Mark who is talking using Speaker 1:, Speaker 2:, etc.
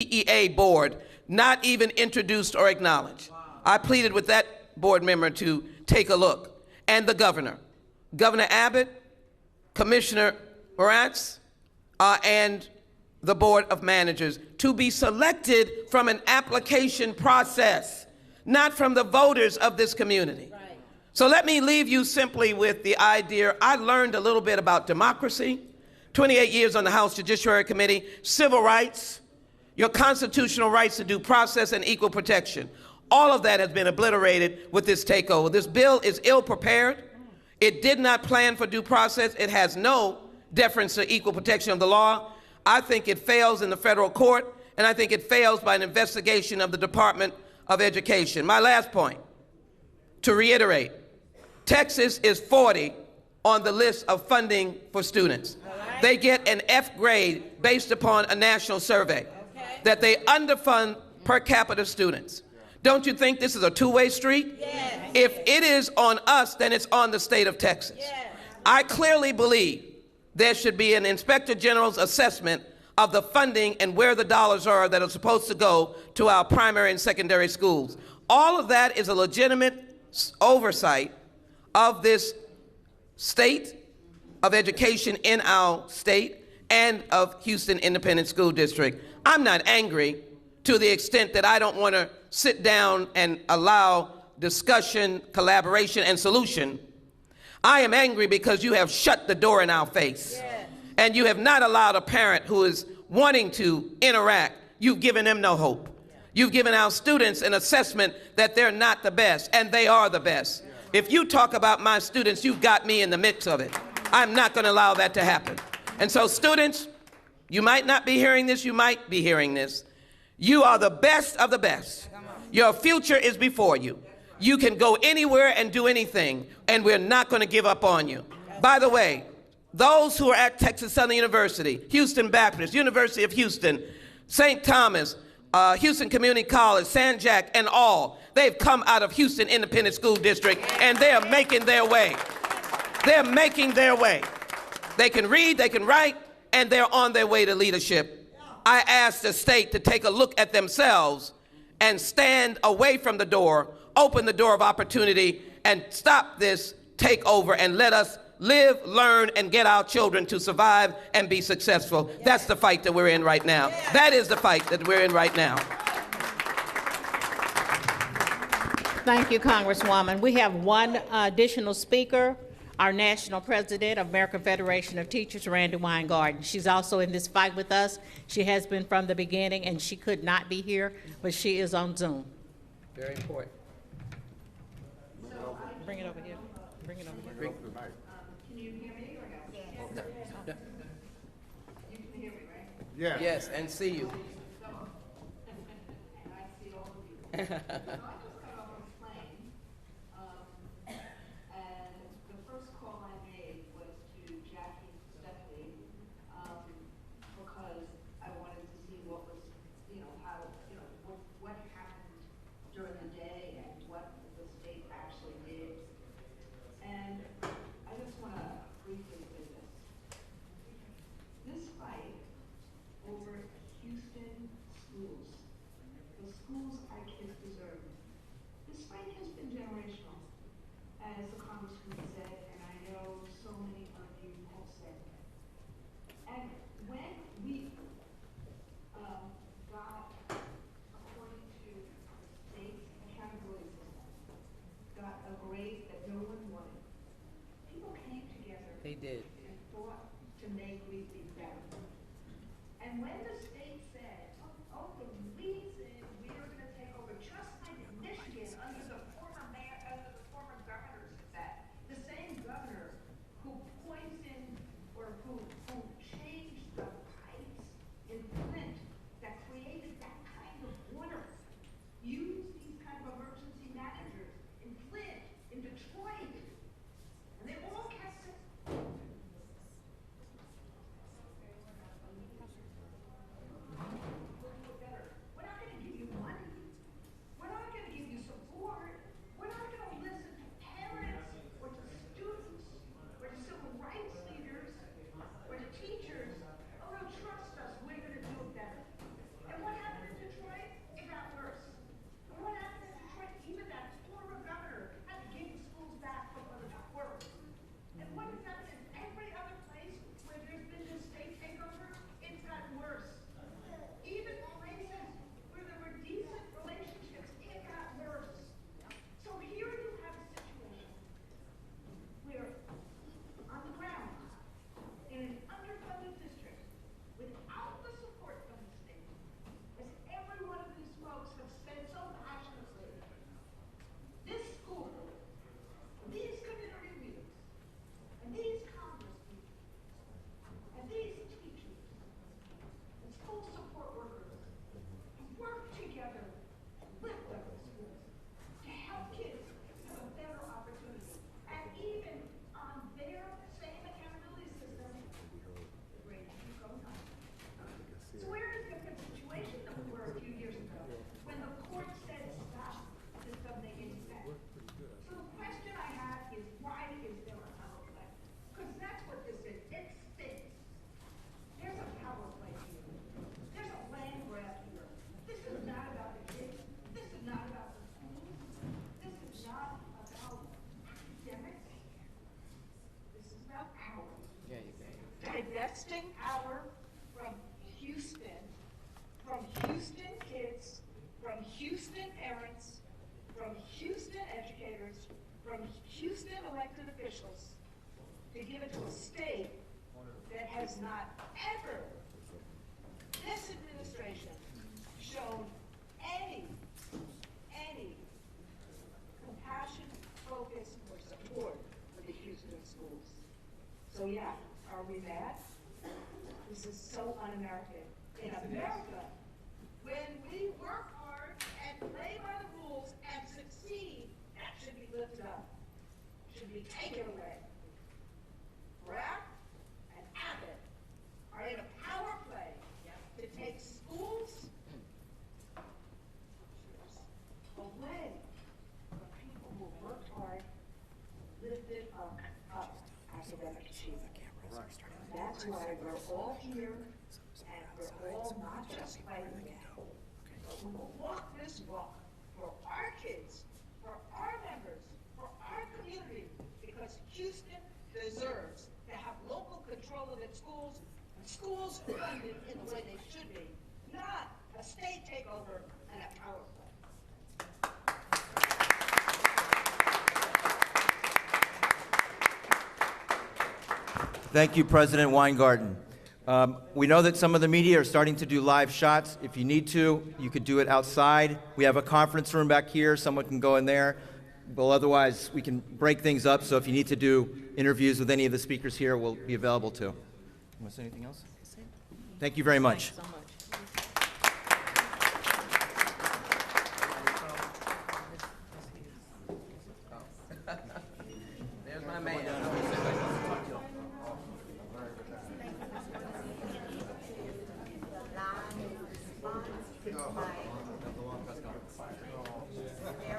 Speaker 1: DEA board not even introduced or acknowledged. I pleaded with that board member to take a look, and the governor, Governor Abbott, Commissioner Moratz, and the Board of Managers, to be selected from an application process, not from the voters of this community. Right. So let me leave you simply with the idea. I learned a little bit about democracy, 28 years on the House Judiciary Committee, civil rights, your constitutional rights to due process and equal protection. All of that has been obliterated with this takeover. This bill is ill-prepared. It did not plan for due process. It has no deference to equal protection of the law. I think it fails in the federal court, and I think it fails by an investigation of the Department of Education. My last point, to reiterate, Texas is 40 on the list of funding for students. Right. They get an F grade based upon a national survey, that they underfund per capita students. Don't you think this is a two-way street? Yes. If it is on us, then it's on the state of Texas. Yes. I clearly believe there should be an Inspector General's assessment of the funding and where the dollars are that are supposed to go to our primary and secondary schools. All of that is a legitimate oversight of this state of education in our state and of Houston Independent School District. I'm not angry to the extent that I don't want to sit down and allow discussion, collaboration, and solution. I am angry because you have shut the door in our face. Yes. And you have not allowed a parent who is wanting to interact. You've given them no hope. You've given our students an assessment that they're not the best, and they are the best. If you talk about my students, you've got me in the mix of it. I'm not going to allow that to happen. And so students, you might not be hearing this, you might be hearing this. You are the best of the best. Your future is before you. You can go anywhere and do anything, and we're not going to give up on you. By the way, those who are at Texas Southern University, Houston Baptist, University of Houston, St. Thomas, Houston Community College, San Jac, and all, they've come out of Houston Independent School District, and they are making their way. They're making their way. They can read, they can write, and they're on their way to leadership. I ask the state to take a look at themselves and stand away from the door, open the door of opportunity, and stop this takeover and let us live, learn, and get our children to survive and be successful. That's the fight that we're in right now. That is the fight that we're in right now.
Speaker 2: Thank you, Congresswoman. We have one additional speaker, our national president of American Federation of Teachers, Randy Weingarten. She's also in this fight with us. She has been from the beginning, and she could not be here, but she is on Zoom.
Speaker 1: Very important.
Speaker 2: Bring it over here. Bring it over here.
Speaker 3: Can you hear me or no?
Speaker 1: No. No.
Speaker 3: You can hear me, right?
Speaker 4: Yeah.
Speaker 1: Yes, and see you.
Speaker 3: And I see all of you. So I just got off a plane, and the first call I made was to Jackie Stephanie, because I wanted to see what was, how, what happened during the day and what the state actually did. And I just want to briefly say this. This fight over Houston schools, the schools our kids deserve, That's why we're all here, and we're all not just fighting it, but we will walk this walk for our kids, for our members, for our community, because Houston deserves to have local control of its schools, and schools funded in the way they should be, not a state takeover and a power play.
Speaker 4: Thank you, President Weingarten. We know that some of the media are starting to do live shots. If you need to, you could do it outside. We have a conference room back here. Someone can go in there. But otherwise, we can break things up. So if you need to do interviews with any of the speakers here, we'll be available to. You want to say anything else? Thank you very much.
Speaker 2: Thanks so much.
Speaker 1: There's my man.
Speaker 5: Very